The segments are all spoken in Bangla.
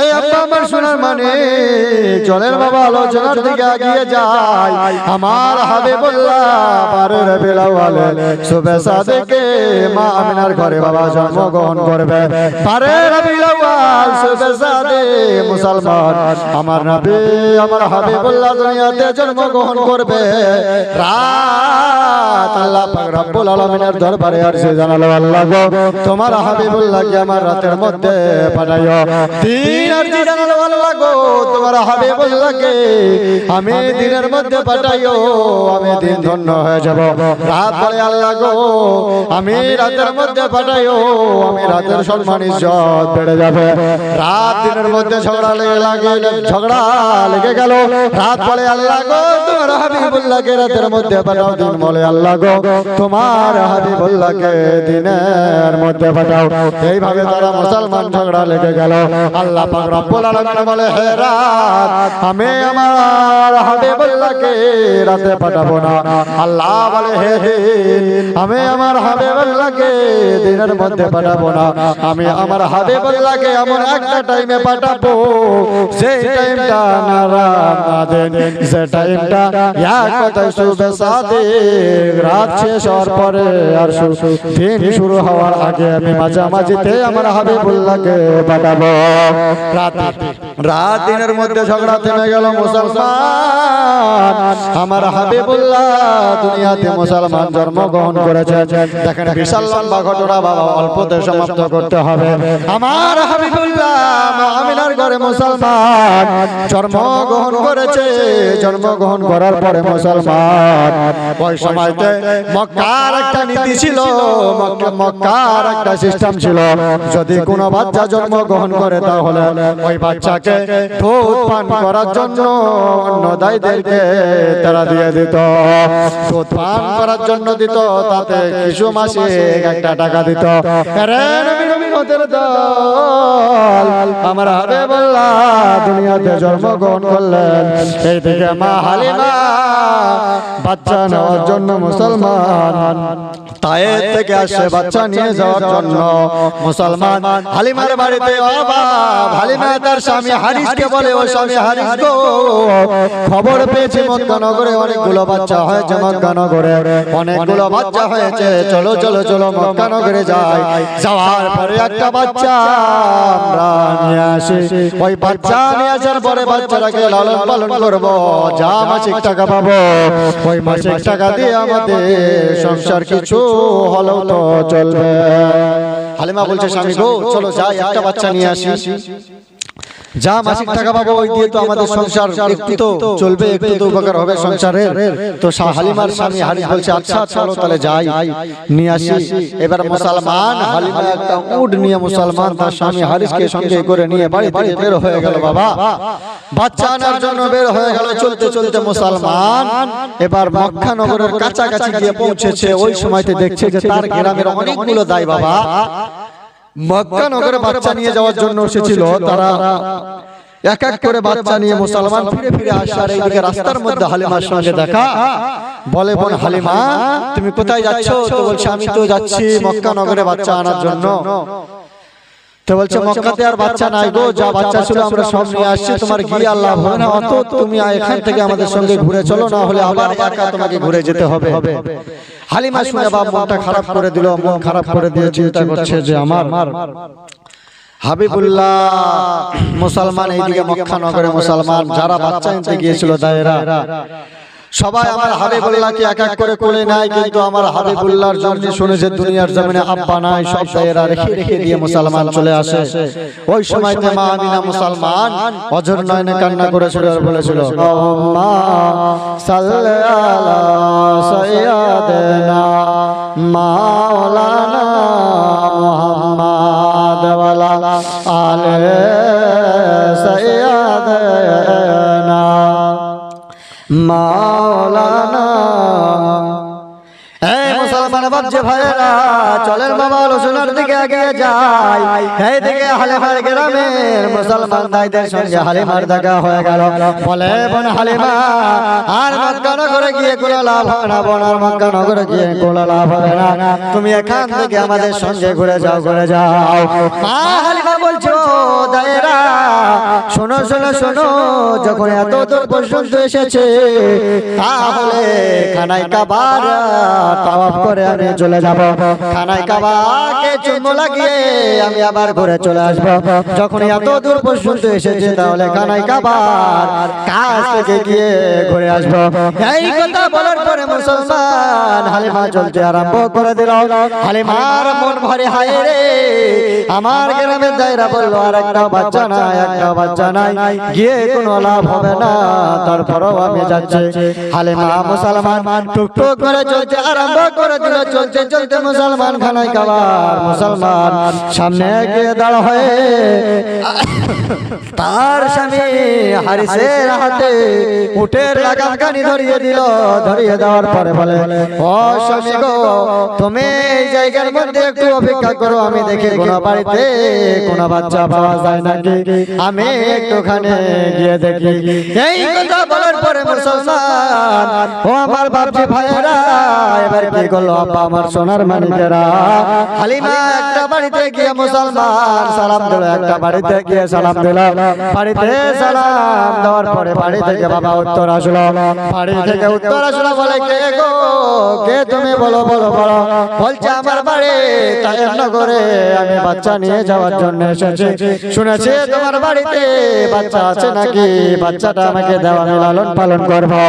এই আব্বা আমার সোনার মানে চলেন বাবা আলোচনার দিকে এগিয়ে যায়। আমার হাবিবুল্লাহ বারে রবিউল আউয়াল সুবে সাদেকে মা আমিনার ঘরে বাবা জন্মগ্রহণ করবে। বারে রবিউল আউয়াল সুবে সাদে মুসলমান আমার নবী আমার হাবিবুল্লাহ দুনিয়াতে জন্মগ্রহণ করবে। রাত আল্লাহ পাক রব্বুল আলামিনের দরবারে আরশে জানালো, আল্লাহ গো তোমার হাবিবুল্লাহকে আমার রাতের মধ্যে পাঠাইও। দিন আরশে জানালো, আল্লাহ গো তোমার হাবিবুল্লাহকে আমি দিনের মধ্যে পাঠাইও, আমি দিন ধন্য হয়ে যাব। রাত বলে, আল্লাহ গো আমি রাতের মধ্যে পাঠাইও, আমি রাতের সম্মান ইজ্জত বেড়ে যাবে। রাত দিনের মধ্যে ঝগড়া লেগে গেল। রাত বলে, আল্লাহ গো তোমার হাবিবুল্লাহকে রাতের মধ্যে পাঠাও। দিন বলে, আল্লাহ গো তোমার হাবিবুল্লাহকে দিনের মধ্যে পাঠাও। এইভাবে তারা মুসলমান ঝগড়া লেগে গেল। আল্লাহ পাক রব্বুল আলামিন বলে, হে রাত আমি আমার হাবিবুল্লাহকে রাতে পাঠাবো না। আল্লাহ বলে, হে দিন আমি আমার হাবিবুল্লাহকে দিনের মধ্যে পাঠাবো না। আমি আমার হাবিবুল্লাহকে এমন একটা টাইমে পাঠাবো সেই টাইমটা না রাত না দিন, যে টাইমটা এক কথায় সুবে সাদিক, রাত শেষ হওয়ার পরে আর দিন শুরু হওয়ার আগে আমি মাঝামাঝিতে আমার হাবিবুল্লাহকে পাঠাবো। রাত দিনের মধ্যে ঝগড়া থেমে গেল। মুসলমান আমার হাবিবুল্লাহ দুনিয়াতে মুসলমান জন্মগ্রহণ করেছে। দেখেন বিশাল লম্বা ঘটনা বাবা, অল্পতে সমাপ্ত করতে হবে। আমার হাবিবুল্লাহ মা আমিনার ঘরে মুসলমান জন্মগ্রহণ করেছে। জন্মগ্রহণ করার পরে মুসলমান ওই সময়তে মক্কার একটা নীতি ছিল, মক্কার একটা সিস্টেম ছিল, যদি কোনো বাচ্চা জন্মগ্রহণ করে তাহলে ওই বাচ্চাকে দুধ পান করার জন্য অন্য দায়ীদেরকে তারা দিয়ে দিত। দুধ পান করার জন্য দিত, তাতে কিছু মাসে একটা টাকা দিত। আমার হাবিবুল্লাহ দুনিয়াতে জন্মগ্রহণ করলেন। এইদিকে মা হালিমা বাচ্চা নেওয়ার জন্য মুসলমান তায়েফ থেকে আসে বাচ্চা নিয়ে যাওয়ার জন্য। মুসলমান হালিমার বাড়িতে হালিমা তার স্বামী হারিসকে বলে, ও স্বামী হারিস গো খবর পেয়েছি মক্কা নগরে অনেকগুলো বাচ্চা হয়েছে, মক্কা নগরে অনেকগুলো বাচ্চা হয়েছে, চলো চলো চলো মক্কা নগরে যাই। যাওয়ার পরে একটা বাচ্চা আমরা নিয়ে আসি। ওই বাচ্চা নিয়ে আসার পরে বাচ্চাটাকে লালন পালন করবো, যা মাসিক টাকা পাবো ওই মাসিক টাকা দিয়ে আমাদের সংসার কিছু হলেও তো চলবে। হালিমা বলছে, স্বামী গো চলো যাই, একটা বাচ্চা নিয়ে আসি, যা মাসিক টাকা পাবো ওই দিয়ে তো আমাদের সংসার একটু তো চলবে, একটু তো উপকার হবে সংসারের। তো হালিমার স্বামী হারিস বলছে, আচ্ছা চলো তাহলে যাই, নিয়ে আসি। এবার মুসলমান হালিমা একটা উট নিয়ে মুসলমান তার স্বামী হারিসকে সঙ্গে করে নিয়ে বাড়ি থেকে বের হয়ে গেল। বাবা বাচ্চা আনার জন্য বের হয়ে গেল। চলতে চলতে মুসলমান এবার মক্কা নগরের কাছাকাছি গিয়ে পৌঁছেছে। ওই সময়তে দেখছে যে তার গ্রামের অনেকগুলো দাই বাবা মক্কা নগরে বাচ্চা নিয়ে যাওয়ার জন্য এসেছিল। তারা এক এক করে বাচ্চা নিয়ে মুসলমান ফিরে ফিরে আসে। আর এইদিকে রাস্তার মধ্যে হালিমার সঙ্গে দেখা। বলে, বোন হালিমা তুমি কোথায় যাচ্ছ? তো বলছে, আমি তো যাচ্ছি মক্কা নগরে বাচ্চা আনার জন্য। তো বলছে, মক্কাতে আর বাচ্চা নাই গো, যা বাচ্চা ছিল আমরা সব নিয়ে আসছি, তোমার গিয়ে আল্লাহ হবে না, অত তুমি এখান থেকে আমাদের সঙ্গে ঘুরে চলো, না হলে আবার একা তোমাকে ঘুরে যেতে হবে। হালিমা শুনে বাপ মনটা খারাপ করে দিল, মন খারাপ করে দিয়ে চিন্তা করছে যে আমার হাবিবুল্লাহ মুসলমান এইদিকে মক্কা নগরে মুসলমান যারা বাচ্চা নিতে গিয়েছিল দায়েরা সবাই আমার হাবিবুল্লাহকে এক এক করে কোলে নেয়, কিন্তু আমার হাবিবুল্লাহর জন্য শুনেছে দুনিয়ার জমিনে আব্বা নাই, সব দায়েরা রেখে রেখে দিয়ে মুসলমান চলে আসে। ওই সময়তে মা আমিনা মুসলমান অঝর নয়নে কান্না করেছিল আর বলেছিল, আল্লাহুম্মা সাল্লি আলা সাইয়্যিদিনা মাওলানা মুহাম্মাদ ওয়ালা আলে সাইয়্যিদিনা মাওলানা। এই মুসলমান শোনো বাপজি ভাইয়েরা, চলেন বাবা রসুলের দিকে এগিয়ে যায়। এই দিকে হালিমার গ্রামের মুসলমান ভাইদের সঙ্গে হালিমার দেখা হয়ে গেল। বলে বোন হালিমা, আর মক্কা নগরে গিয়ে কোনো লাভ হবে না বোন, আর মক্কা নগরে গিয়ে কোনো লাভ হবে না, তুমি এখান থেকে আমাদের সঙ্গে ঘুরে যাও, ঘুরে যাও। মা হালিমা বলছো দায়েরা, শোনো শোনো শোনো, যখন এত দূর পর্যন্ত এসেছে তাহলে খানায় কাবার তাওয়াফ করে আমি চলে যাব। খানায় কাবাকে চুম্বু লাগিয়ে আমি আবার ঘুরে চলে আসব। যখন এত দূর পর্যন্ত এসেছে তাহলে খানায় কাবার কাছ থেকে গিয়ে ঘুরে আসব। এই কথা বলার পরে মুসলমান হালিমা চলতে আরম্ভ করে দিল। হালিমার মন ভরে হায় রে, আমার গ্রামের দায়রা বললো আর একটা বাচ্চা নাই, একটা বাচ্চা নাই, গিয়ে কোনো লাভ হবে না, তারপরেও আমি যাচ্ছি। হালিমা মুসলমান টুকটুক করে চলতে আরম্ভ করে দিল। চলতে চলতে মুসলমান খানায় কাবার মুসলমান সামনে গিয়ে দাঁড়া হয়ে তার স্বামী হারিসের হাতে উটের লাগাম কানি ধরিয়ে দিল। ধরিয়ে দেওয়ার পরে বলে, ও স্বামী গো, তুমি এই জায়গার মধ্যে একটু অপেক্ষা করো, আমি দেখি কোনো বাড়িতে কোনো বাচ্চা পাওয়া যায় নাকি, আমি একটুখানে গিয়ে দেখি। এই কথা বলার পরে মুসলমান, ও আমার বাপজি ভাইয়েরা, এবার কি করলো আব্বা আমার সোনার মানিকেরা, হালিমা একটা বাড়িতে গিয়ে মুসলমান সালাম দিল। একটা বাড়িতে গিয়ে সালাম দিল। বাড়িতে সালাম দেওয়ার পরে বাড়ি থেকে বাবা উত্তর আসলো। বাড়ি থেকে উত্তর আসলো, বলে কে গো, কে তুমি, বলো বলো বলো। বলছে আমার বাড়ি তায়েব নগরে, আমি বাচ্চা নিয়ে যাওয়ার জন্য এসেছি, শুনেছি তোমার বাড়িতে বাচ্চা আছে নাকি, বাচ্চাটা আমাকে দাও, আমি লালন পালন করবো।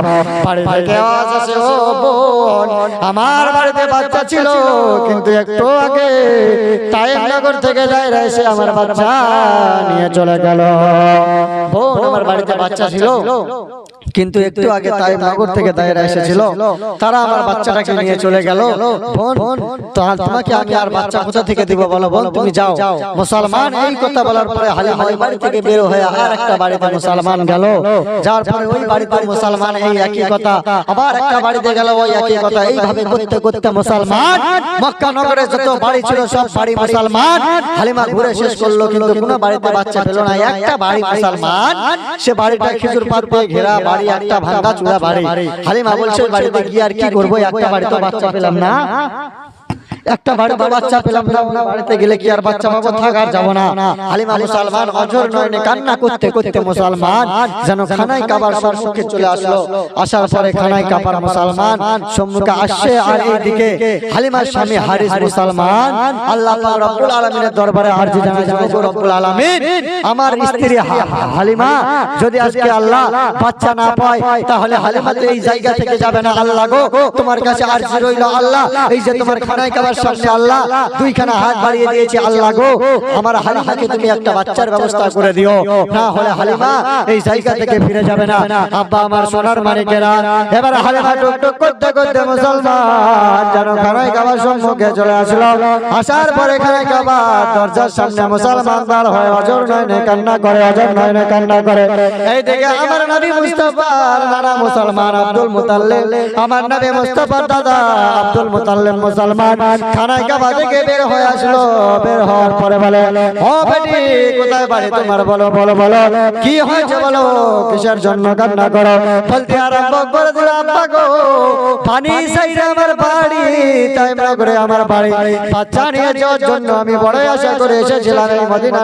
বাড়ি থেকে আওয়াজ আসে, ও বোন, আমার বাড়িতে বাচ্চা ছিল, কিন্তু একটু আগে তায়েব নগর থেকে দায়রা এসে আমার বাচ্চা নিয়ে চলে গেল। বোন, আমার বাড়িতে বাচ্চা ছিল, কিন্তু একটু আগে তায়েব নগর থেকে দায়রা এসেছিল, তারা আমার বাচ্চাটাকে নিয়ে চলে গেল। বোন, তোমাকে আমি আর বাচ্চা কোথা থেকে দিব বলো, বোন তুমি যাও। মুসলমান এই কথা বলার পরে হালিমা ওই বাড়ি থেকে বের হয়ে আর একটা বাড়িতে মুসলমান গেল। যার পরে ওই বাড়িতে মুসলমান এই একই কথা, আবার একটা বাড়িতে গেল, ওই একই কথা। এইভাবে করতে করতে মুসলমান মক্কা নগরে যত বাড়ি ছিল সব বাড়ি মুসলমান হালিমা ঘুরে শেষ করলো, কিন্তু কোনো বাড়িতে বাচ্চা পেল না। একটা বাড়ি মুসলমান, সে বাড়িটা খেজুর পাত দিয়ে ঘেরা বাড়ি, একটা ভাঙা চূড়া বাড়ি। হালিমা বলছে বাড়িতে গিয়ে আর কি করবো, একটা বাড়িতে বাচ্চা পেলাম না, একটা বাড়িতে বাচ্চা পেলাম না, বাড়িতে গেলে কি আর বাচ্চা পাবো, থাক আর যাবো না। হালিমা মুসলমান অঝর নয়নে কান্না করতে করতে মুসলমান যেন খানায় কাবার সম্মুখে চলে আসলো। আসার পরে খানায় কাবার মুসলমান সম্মুখে আসছে, আর এইদিকে হালিমার স্বামী হারিস মুসলমান আল্লাহ পাক রব্বুল আলামিনের দরবারে আরজি জানায়, ওগো রব্বুল আলামিন, আমার স্ত্রী হালিমা যদি আজকে আল্লাহ বাচ্চা না পায় তাহলে হালিমা তো এই জায়গা থেকে যাবে না। আল্লাহ গো, তোমার কাছে আরজি রইল, আল্লাহ এই যে তোমার খানায় কাবার সামনে আল্লাহ দুইখানা হাত বাড়িয়ে দিয়েছে, আল্লাহ গো আমার হালিমাকে তুমি একটা বাচ্চার ব্যবস্থা করে দিও, না হলে হালিমা এই জায়গা থেকে ফিরে যাবে না। আব্বা আমার সোনার মানিকেরা, এবার হালিমা টুকটুক করতে করতে মুসলমান যেন খানায় কাবার সম্মুখে চলে আসলো। আসার পরে খানায় কাবার দরজার সামনে মুসলমান দাঁড় হয়ে অজর নয়নে কান্না করে, অজর নয়নে কান্না করে। এই দিকে আমার নবী মুস্তাফার নানা মুসলমান আব্দুল মুতাল্লিব, আমার নবী মুস্তাফার দাদা আব্দুল মুতাল্লিব মুসলমান খানায় কাবা থেকে বের হয়ে আসলো। বের হওয়ার পরে বলে, ও বেটি কোথায় বাড়ি তোমার, বলো বলো বলো, কি হয়েছে বলো, কিসের জন্য কান্না করো। বলতে আরম্ভ করে দিল, আব্বা গো, পানি সাইরা আমার বাড়ি তায়েব নগরে আমার বাড়ি, বাচ্চা নিয়ে যাওয়ার জন্য আমি বড় আশা করে এসেছিলাম এই মদিনা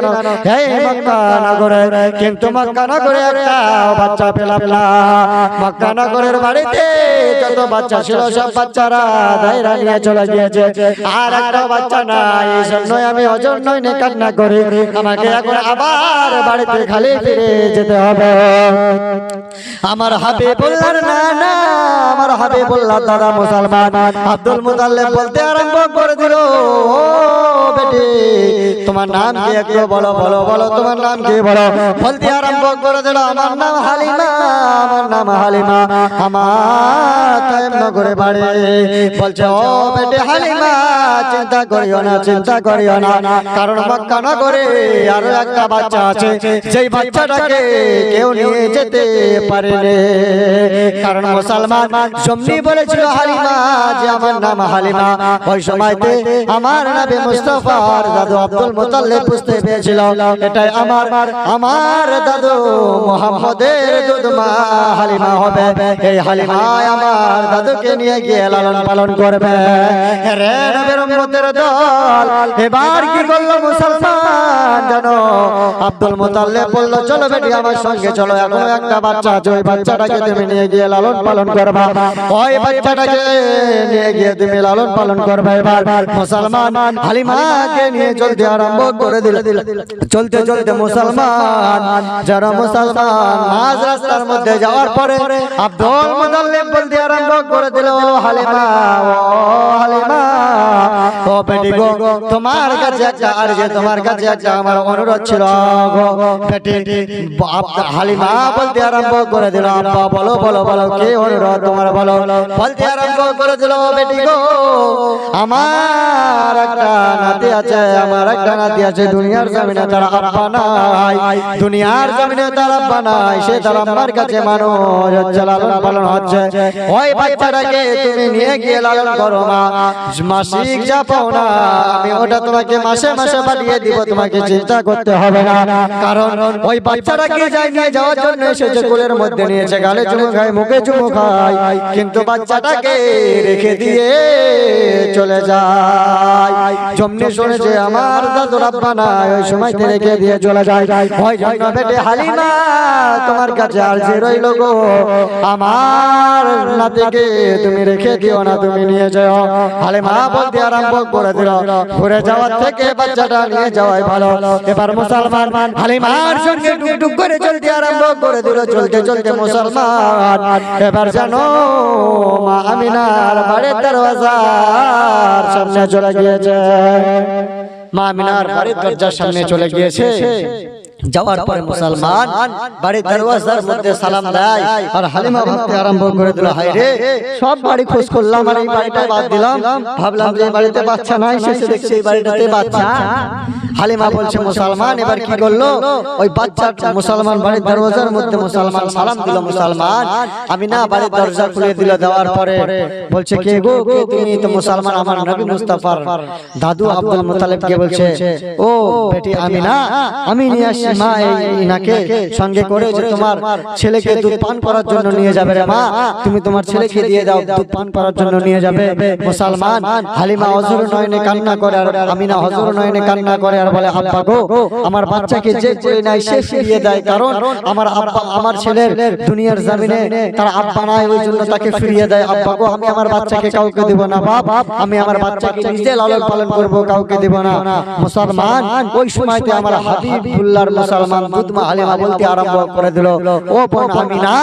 এই মক্কা নগরে, কিন্তু মক্কা নগরে একটা বাচ্চা পেলাম না। মক্কা নগরের বাড়িতে যত বাচ্চা ছিল সব বাচ্চারা দায়রা নিয়ে চলে গিয়েছে, আর একটা বাচ্চা নাই। এই জন্যই আমি অজর নয়নে কান্না করি, আমাকে এখন আবার বাড়িতে খালি ফিরে যেতে হবে। আমার হাবিবুল্লাহর নানা, আমার হাবিবুল্লাহর দাদা মুসলমান আব্দুল মুতাল্লিব বলতে আরম্ভ করে দিল, ও বেটি তোমার নাম কি, একটু বলো বলো বলো, তোমার নাম কি বলো। বলতে আরম্ভ করে দিল, আমার নাম হালিমা, আমার নাম হালিমা, আমার তায়েব নগরে বাড়ি। বলছে ও বেটি হালিমা চিন্তা করিও না, চিন্তা করিও না, কারণ মক্কা নগরে আরো একটা বাচ্চা আছে, যেই বাচ্চাটাকে কেউ নিয়ে যেতে পারেনি। কারণ মুসলমান যেমনি বলেছিল হালিমা যে আমার নাম হালিমা, ওই সময়তে আমার নবী মুস্তাফার দাদু আব্দুল মুতাল্লিব বুঝতে পেরেছিল এটাই আমার দাদু মুহাম্মদের দুধমা হালিমা হবে। এই হালিমায় আমার দাদুকে নিয়ে গিয়ে লালন পালন করবে। রে নবীর উম্মতের দল এবার কি করলো মুসলমান জানো? আব্দুল মুতাল্লিব বলল চলো বেটি আমার সঙ্গে চলো, এখনো একটা বাচ্চা আছে, ওই বাচ্চাটাকে তুমি নিয়ে গিয়ে লালন পালন করবা, ওই বাচ্চাটাকে নিয়ে গিয়ে তুমি লালন পালন করবে। এবার মুসলমান হালিমাকে নিয়ে চলতে আরম্ভ করে দিল। চলতে চলতে মুসলমান যারা মুসলমান মাঝ রাস্তার মধ্যে যাওয়ার পরে আব্দুল মুতাল্লিব বলতে আরম্ভ করে দিল হালিমা, ও হালিমা, ও বেটি গো, তোমার কাছে একটা আরজি, তোমার কাছে একটা আমার অনুরোধ ছিল গো বেটি। হালিমা বলতে আরম্ভ করে দিল আব্বা বলো বলো বলো কি অনুরোধ তোমার বলো। বলতে আরম্ভ করে দিল বেটি গো, আমার একটা নাতি আছে, আমার একটা নাতি আছে, দুনিয়ার জমিনে তার আব্বা নাই, দুনিয়ার জমিনে তার আব্বা নাই, সে তার আম্মার কাছে মানুষ হচ্ছে, লালন পালন হচ্ছে। ওই বাচ্চাটাকে তুমি নিয়ে গিয়ে লালন করো মা, মাসিক যা পাও না আমি ওটা তোমাকে মাসে মাসে পাঠিয়ে দিব, তোমাকে চিন্তা করতে হবে না। কারণ ওই বাচ্চাটাকে যাই নিয়ে যাওয়ার জন্য এসেছে, কোলের মধ্যে নিয়েছে, গালে চুমু খায়, মুখে চুমু খায়, কিন্তু বাচ্চাটাকে রেখে দিয়ে চলে যায়। যেমনি শুনেছে আমার দাদুর আব্বা নাই, ওই সময় রেখে দিয়ে চলে যায়। ওই জন্য বেটে হালিমা তোমার কাছে আরজি রইল গো, আমার নাতিকে তুমি রেখে দিও না, তুমি নিয়ে যাও। হালিমা বলতে আরম্ভ করে দিল, ঘুরে যাওয়ার থেকে বাচ্চাটা নিয়ে যাওয়াই ভালো। এবার মুসলমান হালিমার সঙ্গে টুকটুক করে চলতে আরম্ভ করে দিল। চলতে চলতে মুসলমান এবার জানো মা আমিনার বাড়ির দরওয়াজার সামনে চলে গিয়েছে। মা আমিনার বাড়ির দরজার সামনে চলে গিয়েছে। যাওয়ার পরে মুসলমান বাড়ির দরওয়াজার মধ্যে সালাম দেয়, আর হালিমা ভাবতে আরম্ভ করে দিল, হায় রে সব বাড়ি খোঁজ করলাম আর এই বাড়িটা বাদ দিলাম, ভাবলাম যে এই বাড়িতে বাচ্চা নাই, শেষে দেখছি এই বাড়িটাতে বাচ্চা। হালিমা বলছে মুসলমান এবার কি করলো, ওই বাচ্চা মুসলমান বাড়ির দরওয়াজার মধ্যে মুসলমান সালাম দিল। মুসলমান আমিনা বাড়ির দরজা খুলে দিল। দেওয়ার পরে বলছে কে গো, কে তুমি? তো মুসলমান আমার নবী মুস্তাফার দাদু আব্দুল মুতালিবকে বলছে, ও বেটি আমিনা, আমি নিয়ে আসি মা ইনাকে সঙ্গে করে, যে তোমার ছেলেকে দুধ পান করার জন্য নিয়ে যাবে রে মা, তুমি তোমার ছেলেকে দিয়ে দাও, দুধ পান করার জন্য নিয়ে যাবে। মুসলমান হালিমা হযর নয়নে কান্না করে, আর আমিনা হযর নয়নে কান্না করে আর বলে, আব্বা গো, আমার বাচ্চাকে যে করে নাই সে ফিরিয়ে দেয়, কারণ আমার আব্বা, আমার ছেলের দুনিয়ার জমিনে তার আব্বা নাই, ওই জন্য তাকে ফিরিয়ে দেয়। আব্বা গো, আমি আমার বাচ্চাকে কাউকে দেব না বাপ, আমি আমার বাচ্চাকে নিজে লালন পালন করব, কাউকে দেব না। মুসলমান ওই সময়তে আমার হাবিবুল্লাহর মুসলমান দুধমা হালিমা বলতে আরম্ভ করে দিল, ও বোন আমিনা,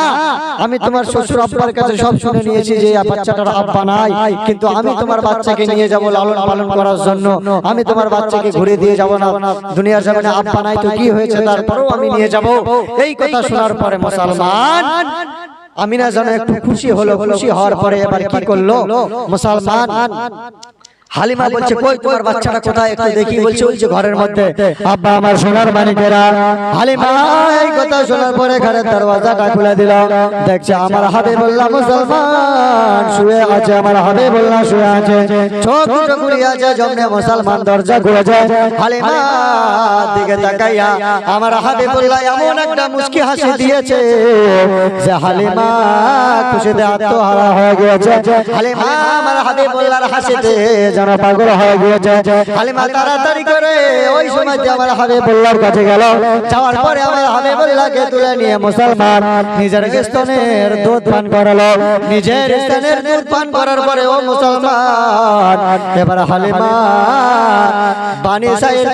আমি তোমার শ্বশুর আব্বার কাছে সব শুনে নিয়েছি যে বাচ্চাটার আব্বা নাই, কিন্তু আমি তোমার বাচ্চাকে নিয়ে যাব লালন পালন করার জন্য, আমি তোমার বাচ্চাকে ঘুরে দিয়ে যাব না, দুনিয়ার জমিনে আব্বা নাই তো কি হয়েছে, তারপরেও আমি নিয়ে যাব। এই কথা শোনার পরে মুসলমান আমিনা যেন একটু খুশি হলো। খুশি হওয়ার পরে এবার কি করলো মুসলমান, হালিমা বলছে কই তোমার বাচ্চাটা কোথায় একটু দেখি, বলছে ওই যে ঘরের মধ্যে। আব্বা আমার সোনার মানিকেরা, হালিমা এই কথা শোনার পরে ঘরের দরওয়াজাটা খুলে দিল। দেখছে আমার হাবিবুল্লাহ মুসলমান শুয়ে আছে, আমার হাবিবুল্লাহ শুয়ে আছে, চোখ দুটো খুলে আছে। যেমনি মুসলমান দরজা খুলে যায়, হালিমা দিকে তাকাইয়া আমার হাবিবুল্লাহ এমন একটা মুস্কি হাসি দিয়েছে যে হালিমা খুশিতে আত্মহারা হয়ে গিয়েছে। হালিমা আমার হাবিবুল্লাহর হাসিতে যেন পাগল হয়ে গিয়েছে। হালিমা তাড়াতাড়ি করে ওই সময় আমার হাবিবুল্লাহর কাছে গেল। যাওয়ার পরে আমার হাবিবুল্লাহকে তুলে নিয়ে মুসলমান নিজের স্তনের দুধ পান করালো। নিজের স্তনের দুধ পান করার পরে ও মুসলমান এবার হালিমা বানি সাইড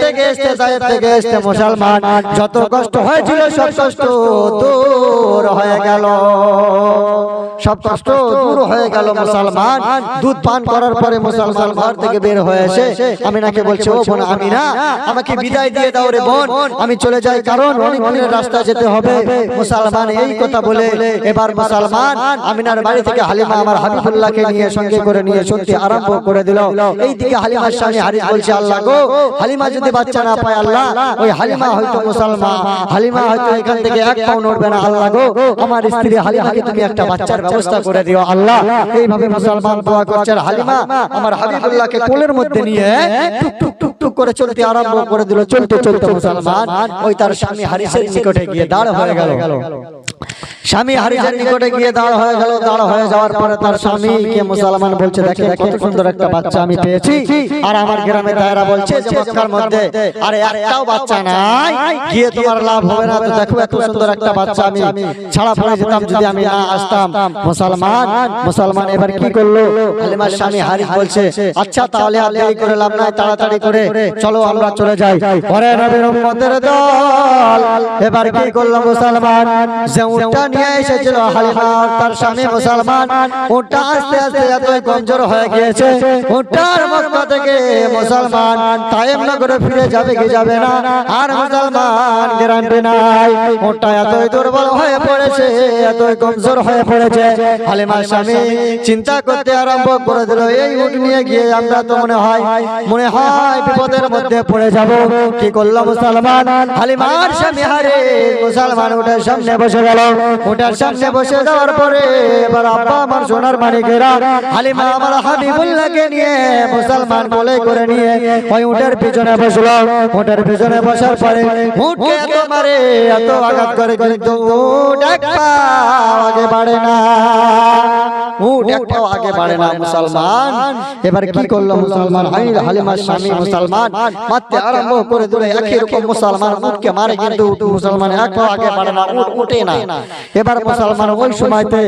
থেকে আসতে মুসলমান যত কষ্ট হয়েছিল সব কষ্ট দূর হয়ে গেল। সব কষ্ট দূর হয়ে গেল। মুসলমান দুধ পান করার পরে মুসলমান ঘর থেকে বের হয়ে এসে আমিনাকে বলছে, ও বোন আমিনা, আমাকে বিদায় দিয়ে দাও রে বোন, আমি চলে যাই, কারণ অনেক দিনের রাস্তা যেতে হবে। মুসলমান এই কথা বলে এবার মুসলমান আমিনার বাড়ি থেকে হালিমা আমার হাবিবুল্লাহকে নিয়ে সঙ্গে করে নিয়ে চলতে আরম্ভ করে দিল। এইদিকে হালিমার স্বামী হারিস বলছে, আল্লাহ গো, হালিমা যদি বাচ্চা না পায় আল্লাহ, ওই হালিমা হয়তো মুসলমান, হালিমা হয়তো এখান থেকে এক পাও নড়বে না, আল্লাহ গো আমার স্ত্রী হালিমাকে তুমি একটা বাচ্চার ব্যবস্থা করে দিও আল্লাহ। এইভাবে মুসলমান দোয়া করছে। হালিমা আমার হাবিবুল্লাহকে কোলের মধ্যে নিয়ে টুক টুক টুক টুক করে চলতে আরম্ভ করে দিল। চলতে চলতে মুসলমান ওই তার স্বামী হারিসের নিকটে গিয়ে দাঁড় হয়ে গেল। স্বামী হারিসের নিকটে গিয়ে দাঁড় হয়ে গেল। দাঁড় হয়ে যাওয়ার পরে তার স্বামীকে মুসলমান বলছে, দেখেন কত সুন্দর একটা বাচ্চা আমি পেয়েছি, আর আমার গ্রামে দায়রা বলছে যে মক্কার মধ্যে আরে একটাও বাচ্চা নাই, গিয়ে তোমার লাভ হবে না। তো দেখো এত সুন্দর একটা বাচ্চা আমি ছাড়া পড়ে যেতাম যদি আমি না আসতাম। মুসলমান এবার কি করলো? হালিমার স্বামী হারিস বলছে, আচ্ছা তাহলে আর দেরি করে লাভ নাই, তাড়াতাড়ি করে চলো আমরা চলে যাই। ওরে নবীর উম্মতের দল, এবার কি করলো মুসলমান? যে উটটা নিয়ে এসেছিল হালিমা আর তার স্বামী মুসলমান, উটটা আস্তে আস্তে এতই কমজোর হয়ে গিয়েছে, উটটার মক্কা থেকে মুসলমান তায়েব নগরে ফিরে যাবে কি যাবে না, আর মুসলমান গ্যারান্টি নাই। উটটা এতই দুর্বল হয়ে পড়েছে, এতই কমজোর হয়ে পড়েছে। হালিমার স্বামী চিন্তা করতে আরম্ভ করে দিল, এই উট নিয়ে গিয়ে আমরা তো মনে হয় বিপদের মধ্যে পড়ে যাব। কি করলো মুসলমান? হালিমার স্বামী হারিস মুসলমান উটের সামনে বসে গেল। উটের সামনে বসে যাওয়ার পরে এবার আব্বা আমার সোনার মানিকেরা হালিমা আমার হাবিবুল্লাহকে নিয়ে মুসলমান কোলে করে নিয়ে ওই উটের পিছনে বসলো। উটের পিছনে বসার পরে উটকে এত মারে, এত আঘাত করে, কিন্তু উট এক পাও আগে বাড়ে না, উট এক পাও আগে বাড়ে না। মুসলমান এবার কি করলো? মুসলমান হালিমার স্বামী মুসলমান মারতে আরম্ভ করে দিল। একই রকম মুসলমান উটকে মারে, কিন্তু মুসলমান এক পাও আগে বাড়ে না, উট উঠে না। এবার মুসলমান ওই সময়তে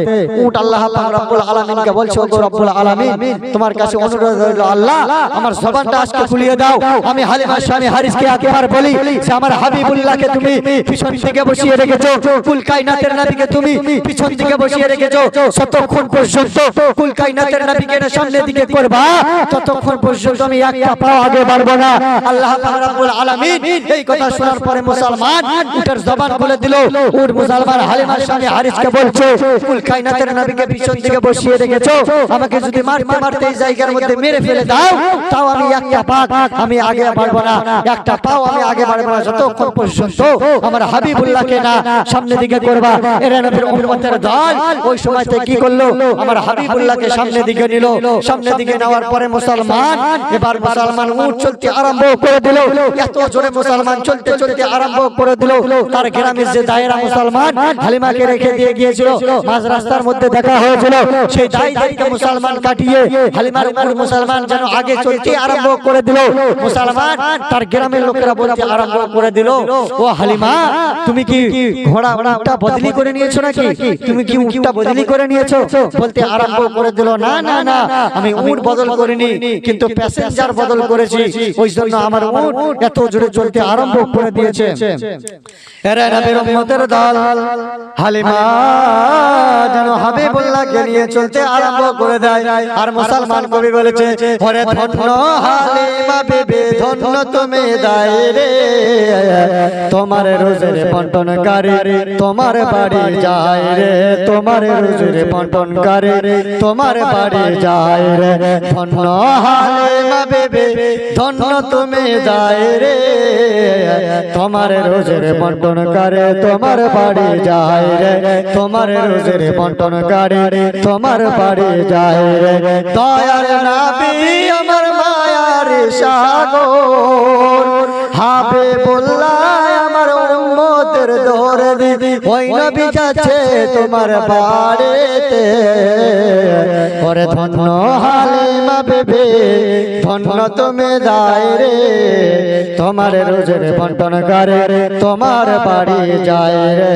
উট আল্লাহ পাক রব্বুল আলামিনকে বলছে, ও রব্বুল আলামিন তোমার কাছে অনুরোধ হইল, আল্লাহ আমার জবানটা আজকে খুলিয়ে দাও, আমি হালিমার স্বামী হারিসকে একবার বলি যে আমার হাবিবুল্লাহকে তুমি পিছন দিকে বসিয়ে রেখেছো, কুল কায়নাতের নবীকে তুমি পিছন দিকে বসিয়ে রেখেছো, যতক্ষণ পর্যন্ত কুল কায়নাতের নবীকে সামনে দিকে করবা ততক্ষণ পর্যন্ত আমি একটা পাও আগে বাড়বো না। আল্লাহ পাক রব্বুল আলামিন এই কথা শোনার পরে মুসলমান উটের জবান খুলে দিল। উট মুসলমান হালিমার স্বামী হারিসকে বলছে, কুল কায়নাতের নবীকে পিছন দিকে বসিয়ে রেখেছো, আমাকে যদি মারতে মারতে এই জায়গার মধ্যে মেরে ফেলে দাও তাও আমি একটা পা আমি আগে বাড়বো না, একটা পাও আমি আগে বাড়বো না, যতক্ষণ পর্যন্ত আমার হাবিবুল্লাহকে না সামনে দিকে করবা। এরা নবীর উম্মতের দল ওই সময়তে কি করলো? আমার হাবিবুল্লাহকে সামনে দিকে নিল। সামনে দিকে নেওয়ার পরে মুসলমান এবার মুসলমান উট চলতে আরম্ভ করে দিল। এত জোরে মুসলমান চলতে চলতে আরম্ভ করে দিল। তার গ্রামের যে দায়রা মুসলমান হালিমাকে রেখে দিয়ে গিয়েছিল, মাঝ রাস্তার মধ্যে দেখা হয়েছিল, সেই দায়ীদেরকে মুসলমান কাটিয়ে হালিমার উপর মুসলমান যেন আগে চলতে আরম্ভ করে দিল। মুসলমান তার গ্রামের লোকেরা বলতে আরম্ভ করে দিল, ও হালিমা তুমি কি ঘোড়া উটটা বদলি করে নিয়েছো নাকি? তুমি কি উটটা বদলি করে নিয়েছো? বলতে আরম্ভ করে দিল, না না না, আমি উট বদল করিনি, কিন্তু প্যাসেঞ্জার বদল করেছি, ওই জন্য আমার উট এত জোরে চলতে আরম্ভ করে দিয়েছে। এরা নবীর উম্মতের দল হালিমা যেন হাবিবুল্লাহকে নিয়ে চলতে আরম্ভ করে দেয়। আর মুসলমান কবি বলেছে, ওরে ধন্য হালিমা বিবি ধন্য তুমি দায়রে, তোমার রোজের বন্টনকারী তোমার বাড়ি যায় রে, তোমার রোজের বন্টনকারী তোমার বাড়ি যায় রে, ধন্য হালিমা বিবি ধন্য তুমি দায়রে, তোমার রোজের বন্টন করে তোমার বাড়ি যায় রে, তোমার রোজের বন্টন করে তোমার বাড়ি যায় রে, দয়ার নবী আমার মায়ার সাগর হাবিবুল্লাহ আমার উম্মতের দরদি, ওই নবী যাচ্ছে তোমার বাড়িতে, ওরে ধন্য হালিমা বিবি ধন্য তুমি দায়রে, তোমার রোজের বন্টন করে তোমার বাড়ি যায় রে,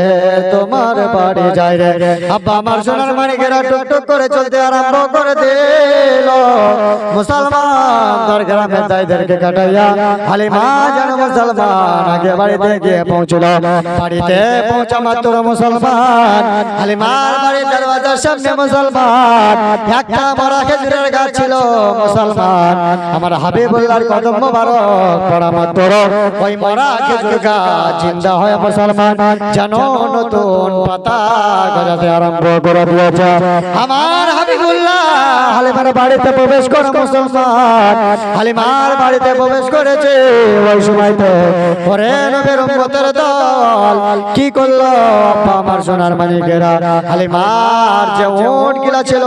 তোমার বাড়ি যায় রে। আব্বা আমার সোনার মানিকেরা টুক টুক করে চলতে আরম্ভ করে দিল। মুসলমান তার গ্রামের দায়ীদেরকে কাটাইয়া হালিমা যেন মুসলমান আগে বাড়িতে গিয়ে পৌঁছল। বাড়িতে মাত্র মুসলমান, হালিমার বাড়ির দরওয়াজার সামনে মুসলমান, একটা মরা খেজুরের গাছ ছিল মুসলমান। আমার হাবিবুল্লাহর কদম মোবারক পড়া মাত্র ওই মরা খেজুর গাছ জিন্দা হয়ে মুসলমান যেন নতুন পাতা গজাতে আরম্ভ করে দিয়েছে। আমার হাবিবুল্লাহ হালিমার বাড়িতে প্রবেশ করে মুসলমান, হালিমার বাড়িতে প্রবেশ করেছে। ওই সময়তে ওরে নবীর উম্মতের দল কি করলো? আমার সোনার মানিকেরা, হালিমার যে উট গিলা ছিল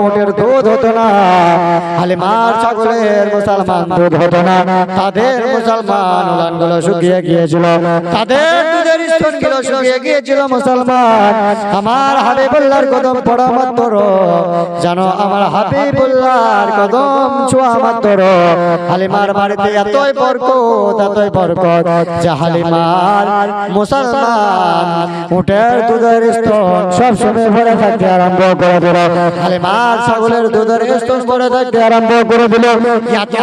উটের দুধ হতো না, হালিমার ছাগলের মুসলমান দুধ হতো না, তাদের মুসলমান উলানগুলো শুকিয়ে গিয়েছিল, তাদের দুধের স্তনগুলো শুকিয়ে গিয়েছিল মুসলমান। আমার হাবিবুল্লাহর কদম পড়া মাত্র জানো, আমার হাবিবুল্লাহর কদম ছোঁয়া মাত্র হালিমার বাড়িতে এতই বরকত যে হালিমার মুসলমান উটের দুধের স্তন সব সময় ভরে থাকতে আরম্ভ করে দিল, হালিমার ছাগলের দুধের স্তন ভরে থাকতে আরম্ভ করে দিল। এত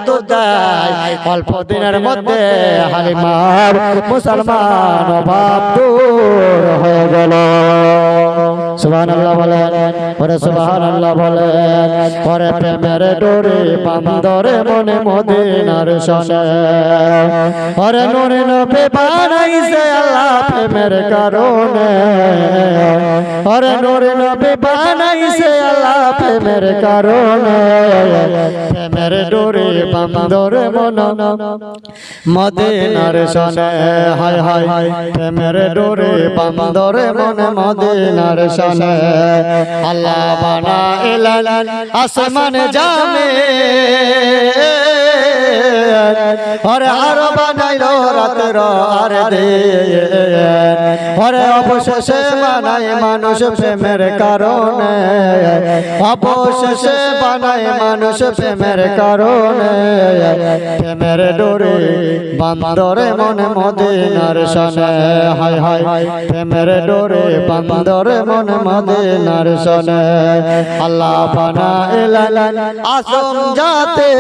দুধ দেয় অল্প দিনের মধ্যে হালিমার মুসলমান অভাব দূর হয়ে গেল। সুবহানাল্লাহ বলেন, ওরে সুবহানাল্লাহ বলেন। ওরে প্রেমের ডোরে বান্দরে মনে মদিনার সনে, ওরে নূরে নবী বানাইছে আল্লাহ প্রেমের কারণে, ওরে নূরে নবী বানাইছে আল্লাহ প্রেমের কারণে, প্রেমের ডোরে বান্দরে মনে মদিনার সনে। হায় হায় প্রেমের ডোরে বান্দরে মনে মদিনার সনে। আল্লাহ বানাইলেন আসমান জামে, ওরে আরো বানাইলো রাতের আর দিন, ওরে অবশেষে বানায় মানুষ প্রেমের কারণে, অবশেষে বানায় মানুষ প্রেমের কারণে, প্রেমের ডোরে বান্দরে মনে মদিনার সনে। হায় হায় প্রেমের ডোরে বান্দরে মনে মদিনার সনে। আল্লাহ বানাইলেন আসম জাতে,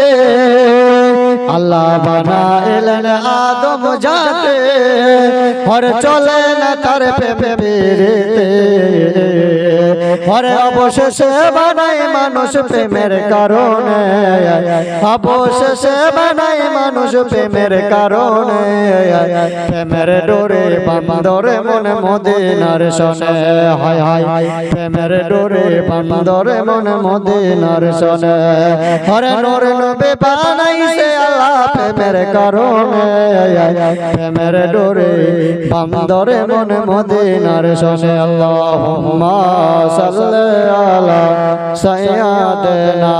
আল্লাহ বানাইলেন আদম জাতে, ওরে চলে না তার প্রেমে বিরিতে, ওরে অবশেষে বানাই মানুষ প্রেমের কারণে, অবশেষে বানাই মানুষ প্রেমের কারণে, প্রেমের ডোরে বান্দরে মনে মদিনার সনে। হায় হায় প্রেমের ডোরে বান্দরে মনে মদিনার সনে। ওরে নূরে নবী বানাইছে আল্লাহ প্রেমের কারণে, প্রেমের ডোরে বান্দরে মনে মদিনার সনে। আল্লাহুম্মা সাল্লি আলা সাইয়্যিদিনা